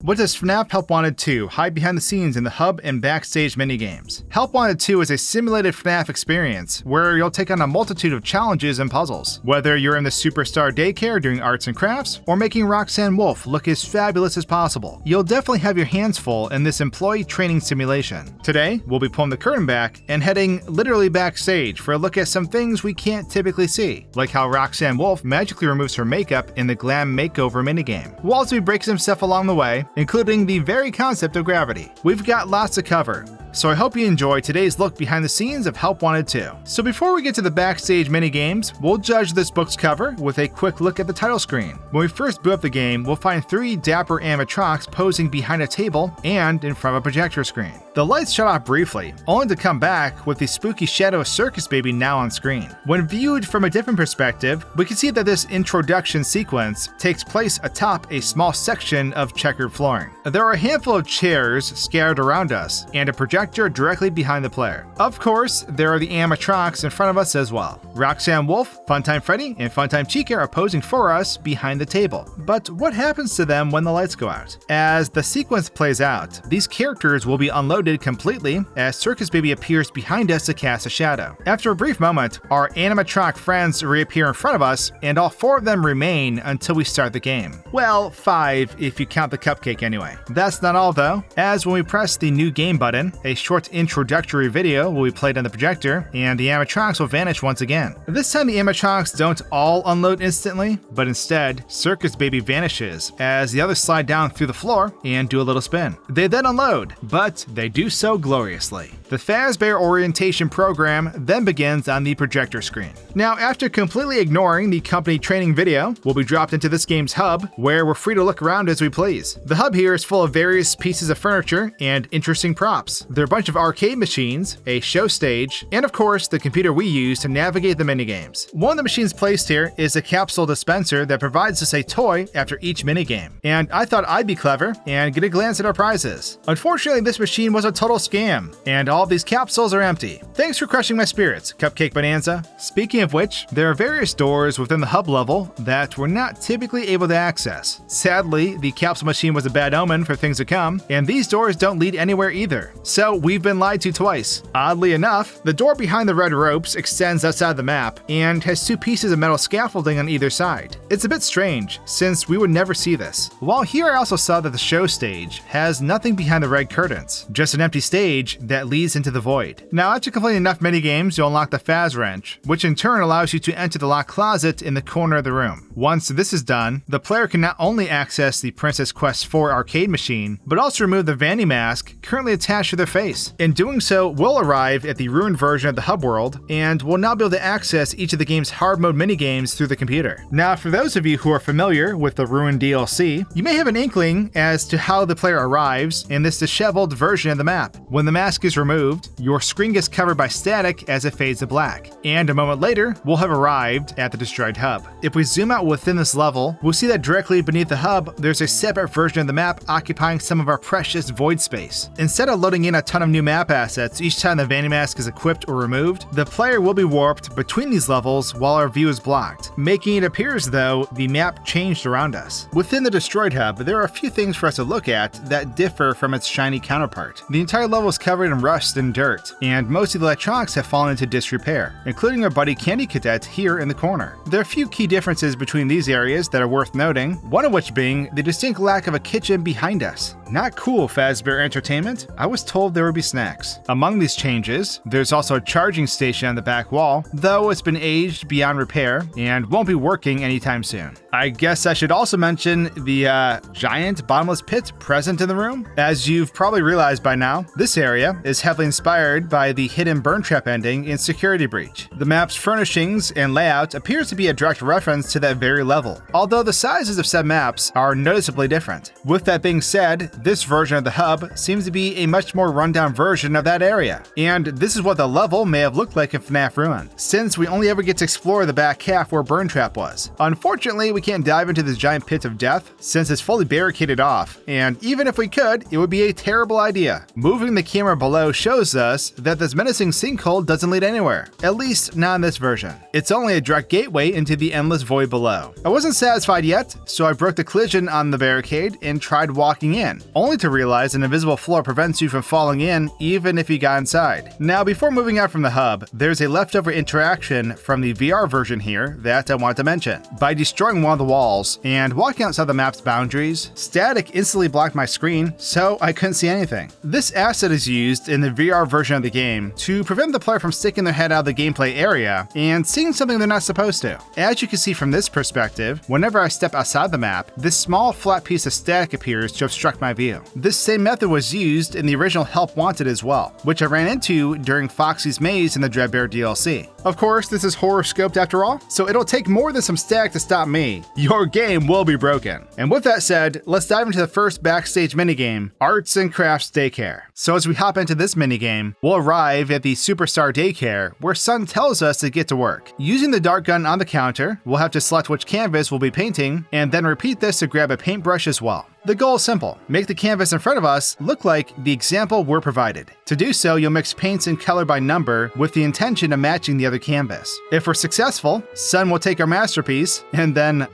What does FNAF Help Wanted 2 hide behind the scenes in the Hub and Backstage minigames? Help Wanted 2 is a simulated FNAF experience where you'll take on a multitude of challenges and puzzles. Whether you're in the superstar Daycare doing arts and crafts, or making Roxanne Wolf look as fabulous as possible, you'll definitely have your hands full in this employee training simulation. Today, we'll be pulling the curtain back and heading literally backstage for a look at some things we can't typically see, like how Roxanne Wolf magically removes her makeup in the Glam Makeover minigame. We'll also be breaking some stuff along the way, including the very concept of gravity. We've got lots to cover, so I hope you enjoy today's look behind the scenes of Help Wanted 2. So before we get to the backstage minigames, we'll judge this book's cover with a quick look at the title screen. When we first boot up the game, we'll find 3 dapper animatronics posing behind a table and in front of a projector screen. The lights shut off briefly, only to come back with the spooky shadow of Circus Baby now on screen. When viewed from a different perspective, we can see that this introduction sequence takes place atop a small section of checkered flooring. There are a handful of chairs scattered around us, and a projector directly behind the player. Of course, there are the animatronics in front of us as well. Roxanne Wolf, Funtime Freddy, and Funtime Chica are posing for us behind the table. But what happens to them when the lights go out? As the sequence plays out, these characters will be unloaded completely as Circus Baby appears behind us to cast a shadow. After a brief moment, our animatronic friends reappear in front of us, and all 4 of them remain until we start the game. Well, 5 if you count the cupcake anyway. That's not all though, as when we press the new game button, a short introductory video will be played on the projector, and the animatronics will vanish once again. This time the animatronics don't all unload instantly, but instead, Circus Baby vanishes as the others slide down through the floor and do a little spin. They then unload, but they do so gloriously. The Fazbear orientation program then begins on the projector screen. Now, after completely ignoring the company training video, we'll be dropped into this game's hub, where we're free to look around as we please. The hub here is full of various pieces of furniture and interesting props. There are a bunch of arcade machines, a show stage, and of course, the computer we use to navigate the minigames. One of the machines placed here is a capsule dispenser that provides us a toy after each minigame, and I thought I'd be clever and get a glance at our prizes. Unfortunately, this machine was a total scam, and all these capsules are empty. Thanks for crushing my spirits, Cupcake Bonanza. Speaking of which, there are various doors within the hub level that we're not typically able to access. Sadly, the capsule machine was a bad omen for things to come, and these doors don't lead anywhere either. So we've been lied to twice. Oddly enough, the door behind the red ropes extends outside the map and has 2 pieces of metal scaffolding on either side. It's a bit strange, since we would never see this. While here I also saw that the show stage has nothing behind the red curtains, just an empty stage that leads into the void. Now, after completing enough minigames, you'll unlock the Faz Wrench, which in turn allows you to enter the locked closet in the corner of the room. Once this is done, the player can not only access the Princess Quest 4 arcade machine, but also remove the vanity mask currently attached to their face. In doing so, we'll arrive at the ruined version of the hub world, and we'll now be able to access each of the game's hard mode minigames through the computer. Now, for those of you who are familiar with the ruined DLC, you may have an inkling as to how the player arrives in this disheveled version of the map. When the mask is removed, your screen gets covered by static as it fades to black, and a moment later, we'll have arrived at the destroyed hub. If we zoom out within this level, we'll see that directly beneath the hub, there's a separate version of the map occupying some of our precious void space. Instead of loading in a ton of new map assets each time the vanity mask is equipped or removed, the player will be warped between these levels while our view is blocked, making it appear as though the map changed around us. Within the destroyed hub, there are a few things for us to look at that differ from its shiny counterpart. The entire level is covered in rust and dirt, and most of the electronics have fallen into disrepair, including our buddy Candy Cadet here in the corner. There are a few key differences between these areas that are worth noting, one of which being the distinct lack of a kitchen behind us. Not cool, Fazbear Entertainment. I was told there would be snacks. Among these changes, there's also a charging station on the back wall, though it's been aged beyond repair and won't be working anytime soon. I guess I should also mention the giant bottomless pit present in the room. As you've probably realized by now, this area is heavily inspired by the hidden burn trap ending in Security Breach. The map's furnishings and layout appears to be a direct reference to that very level, although the sizes of said maps are noticeably different. With that being said, this version of the hub seems to be a much more run rundown version of that area. And this is what the level may have looked like in FNAF Ruin, since we only ever get to explore the back half where Burn Trap was. Unfortunately, we can't dive into this giant pit of death since it's fully barricaded off, and even if we could, it would be a terrible idea. Moving the camera below shows us that this menacing sinkhole doesn't lead anywhere, at least not in this version. It's only a direct gateway into the endless void below. I wasn't satisfied yet, so I broke the collision on the barricade and tried walking in, only to realize an invisible floor prevents you from falling in even if you got inside. Now, before moving out from the hub, there's a leftover interaction from the VR version here that I want to mention. By destroying one of the walls and walking outside the map's boundaries, static instantly blocked my screen, so I couldn't see anything. This asset is used in the VR version of the game to prevent the player from sticking their head out of the gameplay area and seeing something they're not supposed to. As you can see from this perspective, whenever I step outside the map, this small flat piece of static appears to obstruct my view. This same method was used in the original Help Wanted as well, which I ran into during Foxy's Maze in the Dreadbear DLC. Of course, this is HorrorScoped after all, so it'll take more than some static to stop me. Your game will be broken. And with that said, let's dive into the first Backstage minigame, Arts and Crafts Daycare. So as we hop into this minigame, we'll arrive at the Superstar Daycare, where Sun tells us to get to work. Using the dart gun on the counter, we'll have to select which canvas we'll be painting, and then repeat this to grab a paintbrush as well. The goal is simple: make the canvas in front of us look like the example we're provided. To do so, you'll mix paints and color by number with the intention of matching the other canvas. If we're successful, Sun will take our masterpiece and then,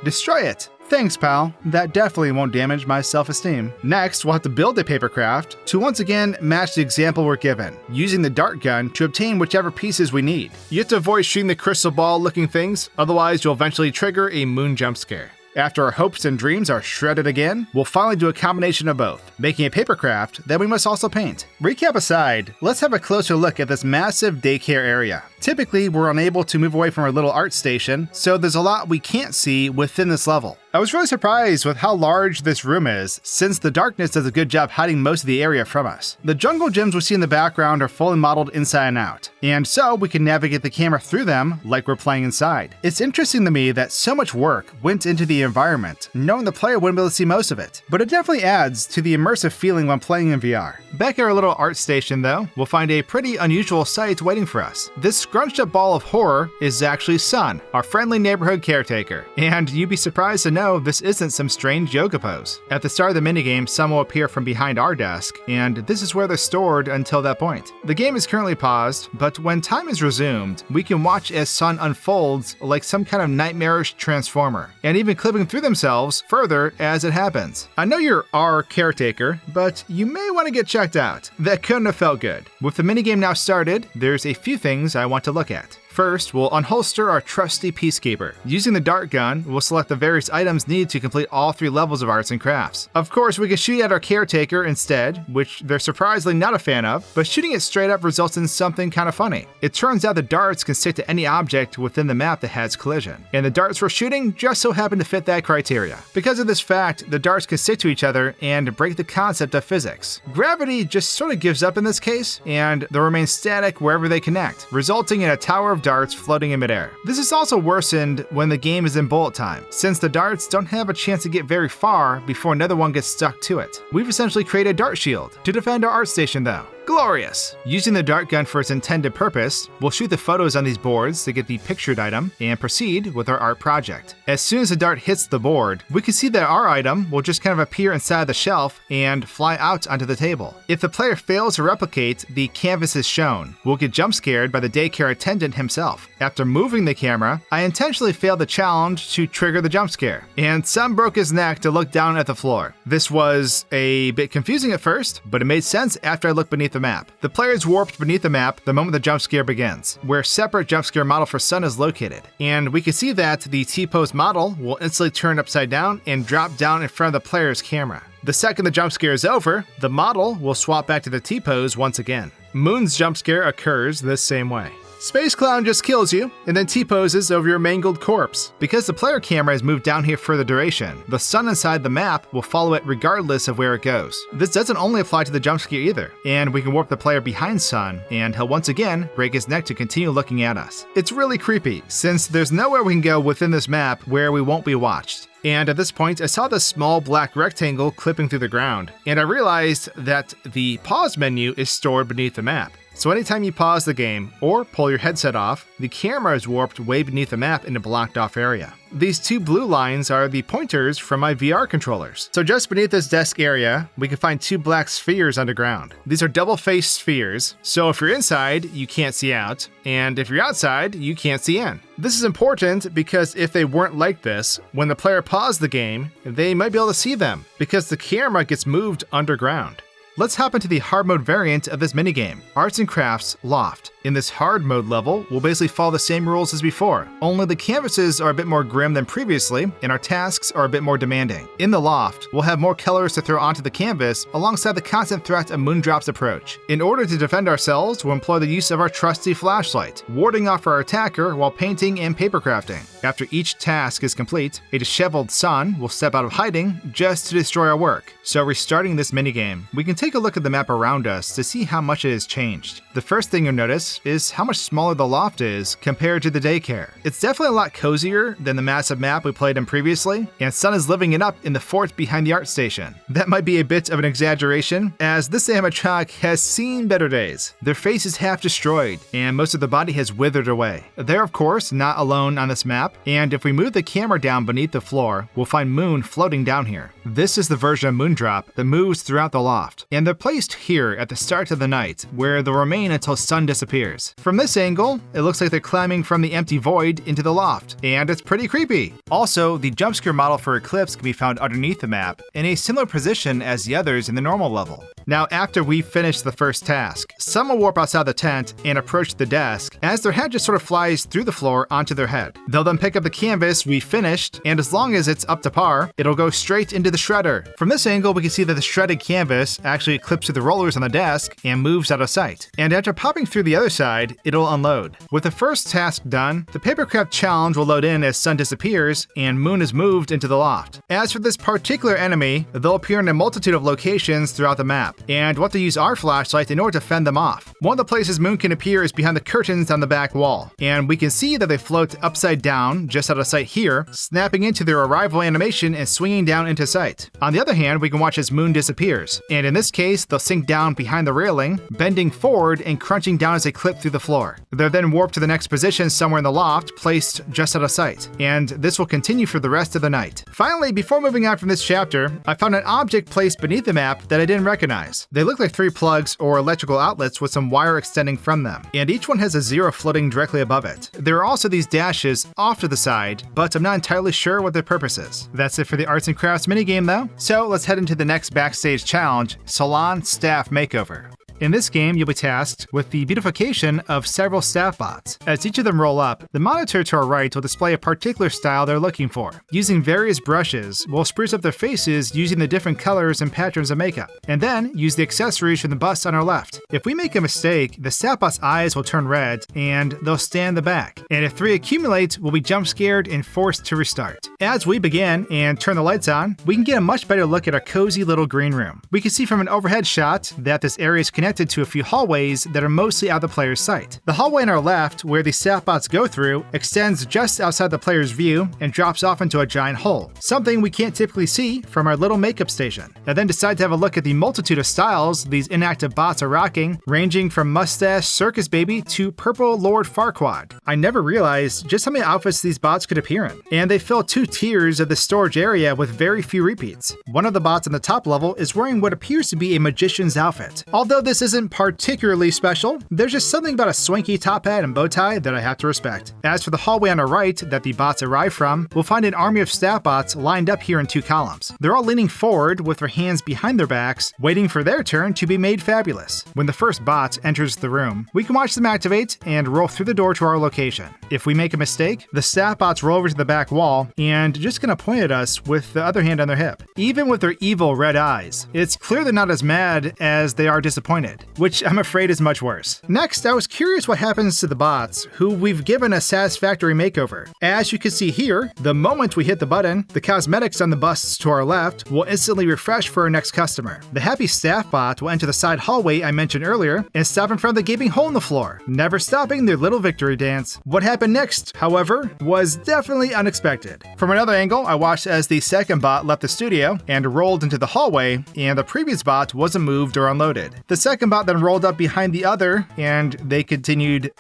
destroy it. Thanks, pal. That definitely won't damage my self-esteem. Next, we'll have to build a paper craft to once again match the example we're given, using the dart gun to obtain whichever pieces we need. You have to avoid shooting the crystal ball looking things, otherwise you'll eventually trigger a moon jump scare. After our hopes and dreams are shredded again, we'll finally do a combination of both, making a paper craft that we must also paint. Recap aside, let's have a closer look at this massive daycare area. Typically, we're unable to move away from our little art station, so there's a lot we can't see within this level. I was really surprised with how large this room is, since the darkness does a good job hiding most of the area from us. The jungle gyms we see in the background are fully modeled inside and out, and so we can navigate the camera through them like we're playing inside. It's interesting to me that so much work went into the environment, knowing the player wouldn't be able to see most of it, but it definitely adds to the immersive feeling when playing in VR. Back at our little art station though, we'll find a pretty unusual sight waiting for us. This scrunched up ball of horror is actually Sun, our friendly neighborhood caretaker, and you'd be surprised to know this isn't some strange yoga pose. At the start of the minigame, some will appear from behind our desk, and this is where they're stored until that point. The game is currently paused, but when time is resumed, we can watch as Sun unfolds like some kind of nightmarish transformer, and even clipping through themselves further as it happens. I know you're our caretaker, but you may want to get checked out. That couldn't have felt good. With the minigame now started, there's a few things I want to look at. First, we'll unholster our trusty Peacekeeper. Using the dart gun, we'll select the various items needed to complete all 3 levels of Arts and Crafts. Of course, we can shoot at our caretaker instead, which they're surprisingly not a fan of, but shooting it straight up results in something kind of funny. It turns out the darts can stick to any object within the map that has collision, and the darts we're shooting just so happen to fit that criteria. Because of this fact, the darts can stick to each other and break the concept of physics. Gravity just sort of gives up in this case, and they'll remain static wherever they connect, resulting in a tower of darts floating in midair. This is also worsened when the game is in bullet time, since the darts don't have a chance to get very far before another one gets stuck to it. We've essentially created a dart shield to defend our art station though. Glorious! Using the dart gun for its intended purpose, we'll shoot the photos on these boards to get the pictured item and proceed with our art project. As soon as the dart hits the board, we can see that our item will just kind of appear inside the shelf and fly out onto the table. If the player fails to replicate the canvases shown, we'll get jump scared by the daycare attendant himself. After moving the camera, I intentionally failed the challenge to trigger the jump scare, and Sam broke his neck to look down at the floor. This was a bit confusing at first, but it made sense after I looked beneath the map. The player is warped beneath the map the moment the jump scare begins, where a separate jump scare model for Sun is located. And we can see that the T-pose model will instantly turn upside down and drop down in front of the player's camera. The second the jump scare is over, the model will swap back to the T-pose once again. Moon's jump scare occurs this same way. Space Clown just kills you, and then T-poses over your mangled corpse. Because the player camera has moved down here for the duration, the sun inside the map will follow it regardless of where it goes. This doesn't only apply to the jump scare either, and we can warp the player behind Sun, and he'll once again break his neck to continue looking at us. It's really creepy, since there's nowhere we can go within this map where we won't be watched. And at this point, I saw this small black rectangle clipping through the ground, and I realized that the pause menu is stored beneath the map. So anytime you pause the game or pull your headset off, the camera is warped way beneath the map in a blocked off area. These two blue lines are the pointers from my VR controllers. So just beneath this desk area, we can find two black spheres underground. These are double-faced spheres, so if you're inside, you can't see out, and if you're outside, you can't see in. This is important because if they weren't like this, when the player paused the game, they might be able to see them because the camera gets moved underground. Let's hop into the hard mode variant of this minigame, Arts and Crafts Loft. In this hard mode level, we'll basically follow the same rules as before, only the canvases are a bit more grim than previously, and our tasks are a bit more demanding. In the Loft, we'll have more colors to throw onto the canvas alongside the constant threat of Moondrop's approach. In order to defend ourselves, we'll employ the use of our trusty flashlight, warding off our attacker while painting and paper crafting. After each task is complete, a disheveled sun will step out of hiding just to destroy our work. So restarting this minigame, we can take a look at the map around us to see how much it has changed. The first thing you'll notice is how much smaller the Loft is compared to the Daycare. It's definitely a lot cozier than the massive map we played in previously, and Sun is living it up in the fort behind the art station. That might be a bit of an exaggeration, as this animatronic has seen better days. Their face is half destroyed, and most of the body has withered away. They're of course not alone on this map, and if we move the camera down beneath the floor, we'll find Moon floating down here. This is the version of Moondrop that moves throughout the Loft, and they're placed here at the start of the night, where they'll remain until Sun disappears. From this angle, it looks like they're climbing from the empty void into the Loft, and it's pretty creepy. Also, the jumpscare model for Eclipse can be found underneath the map, in a similar position as the others in the normal level. Now, after we finish the first task, some will warp outside the tent and approach the desk, as their head just sort of flies through the floor onto their head. They'll then pick up the canvas we finished, and as long as it's up to par, it'll go straight into the shredder. From this angle, we can see that the shredded canvas actually clips through the rollers on the desk and moves out of sight. And after popping through the other side, it'll unload. With the first task done, the papercraft challenge will load in as Sun disappears and Moon is moved into the Loft. As for this particular enemy, they'll appear in a multitude of locations throughout the map, and we'll have to use our flashlight in order to fend them off. One of the places Moon can appear is behind the curtains on the back wall, and we can see that they float upside down just out of sight here, snapping into their arrival animation and swinging down into sight. On the other hand, we can watch as Moon disappears, and in this case, they'll sink down behind the railing, bending forward and crunching down as they clip through the floor. They're then warped to the next position somewhere in the Loft, placed just out of sight, and this will continue for the rest of the night. Finally, before moving on from this chapter, I found an object placed beneath the map that I didn't recognize. They look like 3 plugs or electrical outlets with some wire extending from them, and each one has a 0 floating directly above it. There are also these dashes off to the side, but I'm not entirely sure what their purpose is. That's it for the Arts and Crafts minigame though, so let's head into the next Backstage challenge, Salon Staff Makeover. In this game, you'll be tasked with the beautification of several staff bots. As each of them roll up, the monitor to our right will display a particular style they're looking for. Using various brushes, we'll spruce up their faces using the different colors and patterns of makeup, and then use the accessories from the bust on our left. If we make a mistake, the staff bot's eyes will turn red, and they'll stand in the back. And if 3 accumulate, we'll be jump scared and forced to restart. As we begin and turn the lights on, we can get a much better look at our cozy little green room. We can see from an overhead shot that this area is connected to a few hallways that are mostly out of the player's sight. The hallway on our left, where the staff bots go through, extends just outside the player's view and drops off into a giant hole, something we can't typically see from our little makeup station. I then decide to have a look at the multitude of styles these inactive bots are rocking, ranging from mustache circus baby to purple Lord Farquaad. I never realized just how many outfits these bots could appear in, and they fill 2 tiers of the storage area with very few repeats. One of the bots on the top level is wearing what appears to be a magician's outfit. Although this isn't particularly special, there's just something about a swanky top hat and bow tie that I have to respect. As for the hallway on our right that the bots arrive from, we'll find an army of staff bots lined up here in 2 columns. They're all leaning forward with their hands behind their backs, waiting for their turn to be made fabulous. When the first bot enters the room, we can watch them activate and roll through the door to our location. If we make a mistake, the staff bots roll over to the back wall and just gonna point at us with the other hand on their hip. Even with their evil red eyes, it's clear they're not as mad as they are disappointed. disappointed, which I'm afraid is much worse. Next, I was curious what happens to the bots, who we've given a satisfactory makeover. As you can see here, the moment we hit the button, the cosmetics on the busts to our left will instantly refresh for our next customer. The happy staff bot will enter the side hallway I mentioned earlier and stop in front of the gaping hole in the floor, never stopping their little victory dance. What happened next, however, was definitely unexpected. From another angle, I watched as the second bot left the studio and rolled into the hallway, and the previous bot wasn't moved or unloaded. The second bot then rolled up behind the other, and they continued,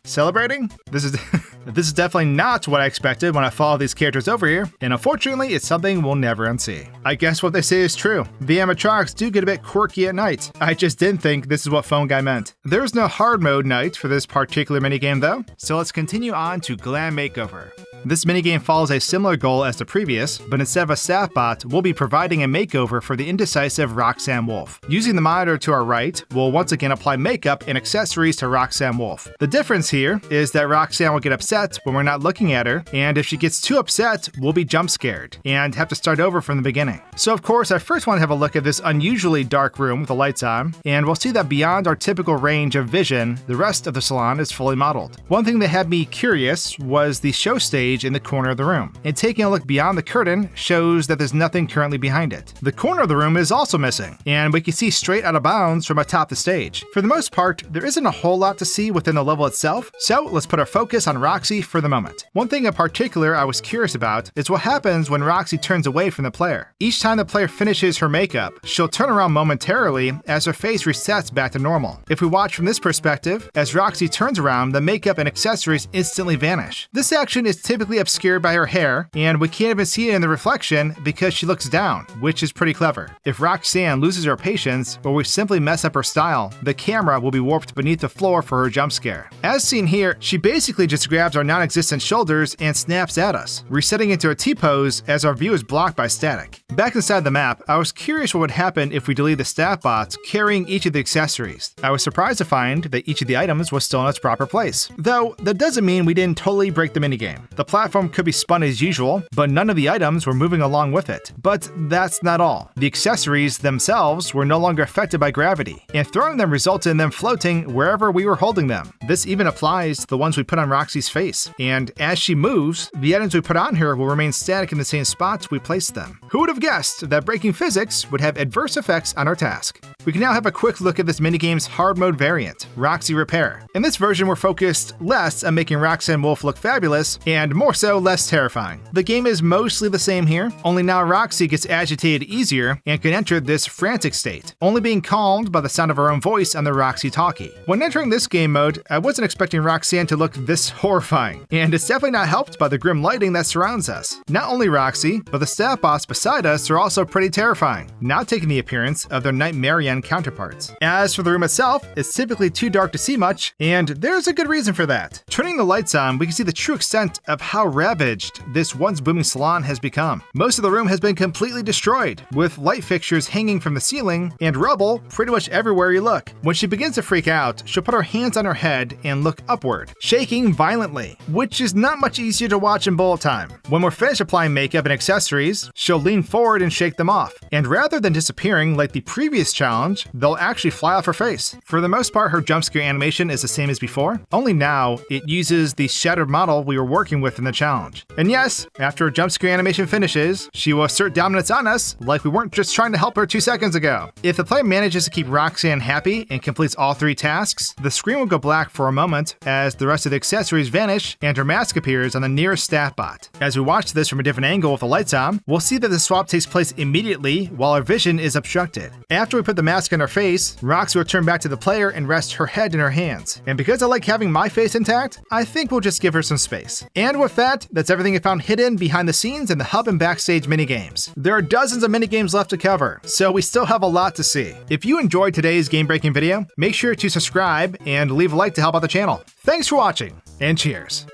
celebrating? This is definitely not what I expected when I followed these characters over here, and unfortunately, it's something we'll never unsee. I guess what they say is true. The animatronics do get a bit quirky at night. I just didn't think this is what Phone Guy meant. There's no hard mode night for this particular minigame though, so let's continue on to Glam Makeover. This minigame follows a similar goal as the previous, but instead of a staff bot, we'll be providing a makeover for the indecisive Roxanne Wolf. Using the monitor to our right, we'll once again apply makeup and accessories to Roxanne Wolf. The difference here is that Roxanne will get upset when we're not looking at her, and if she gets too upset, we'll be jump scared and have to start over from the beginning. So of course, I first want to have a look at this unusually dark room with the lights on, and we'll see that beyond our typical range of vision, the rest of the salon is fully modeled. One thing that had me curious was the show stage in the corner of the room, and taking a look beyond the curtain shows that there's nothing currently behind it. The corner of the room is also missing, and we can see straight out of bounds from atop the stage. For the most part, there isn't a whole lot to see within the level itself, so let's put our focus on Roxy for the moment. One thing in particular I was curious about is what happens when Roxy turns away from the player. Each time the player finishes her makeup, she'll turn around momentarily as her face resets back to normal. If we watch from this perspective, as Roxy turns around, the makeup and accessories instantly vanish. This action is typically obscured by her hair, and we can't even see it in the reflection because she looks down, which is pretty clever. If Roxanne loses her patience, or we simply mess up her style, the camera will be warped beneath the floor for her jump scare. As seen here, she basically just grabs our non-existent shoulders and snaps at us, resetting into a T-pose as our view is blocked by static. Back inside the map, I was curious what would happen if we delete the staff bots carrying each of the accessories. I was surprised to find that each of the items was still in its proper place. Though, that doesn't mean we didn't totally break the minigame. The platform could be spun as usual, but none of the items were moving along with it. But that's not all. The accessories themselves were no longer affected by gravity, and throwing them resulted in them floating wherever we were holding them. This even applies to the ones we put on Roxy's face, and as she moves, the items we put on her will remain static in the same spots we placed them. Who would have guessed that breaking physics would have adverse effects on our task? We can now have a quick look at this minigame's hard mode variant, Roxy Repair. In this version, we're focused less on making Roxanne Wolf look fabulous, and more so less terrifying. The game is mostly the same here, only now Roxy gets agitated easier and can enter this frantic state, only being calmed by the sound of her own voice on the Roxy talkie. When entering this game mode, I wasn't expecting Roxanne to look this horrifying, and it's definitely not helped by the grim lighting that surrounds us. Not only Roxy, but the staff bots beside us are also pretty terrifying, now taking the appearance of their Nightmarian counterparts. As for the room itself, it's typically too dark to see much, and there's a good reason for that. Turning the lights on, we can see the true extent of how ravaged this once booming salon has become. Most of the room has been completely destroyed, with light fixtures hanging from the ceiling and rubble pretty much everywhere you look. When she begins to freak out, she'll put her hands on her head and look upward, shaking violently, which is not much easier to watch in bullet time. When we're finished applying makeup and accessories, she'll lean forward and shake them off, and rather than disappearing like the previous challenge, they'll actually fly off her face. For the most part, her jump scare animation is the same as before, only now it uses the shattered model we were working with in the challenge. And yes, after her jump scare animation finishes, she will assert dominance on us like we weren't just trying to help her 2 seconds ago. If the player manages to keep Roxanne happy and completes all 3 tasks, the screen will go black for a moment as the rest of the accessories vanish and her mask appears on the nearest staff bot. As we watch this from a different angle with the lights on, we'll see that the swap takes place immediately while our vision is obstructed. After we put the mask on her face, Roxy will turn back to the player and rest her head in her hands. And because I like having my face intact, I think we'll just give her some space. And with that, that's everything I found hidden behind the scenes in the Hub and Backstage minigames. There are dozens of minigames left to cover, so we still have a lot to see. If you enjoyed today's game-breaking video, make sure to subscribe and leave a like to help out the channel. Thanks for watching, and cheers!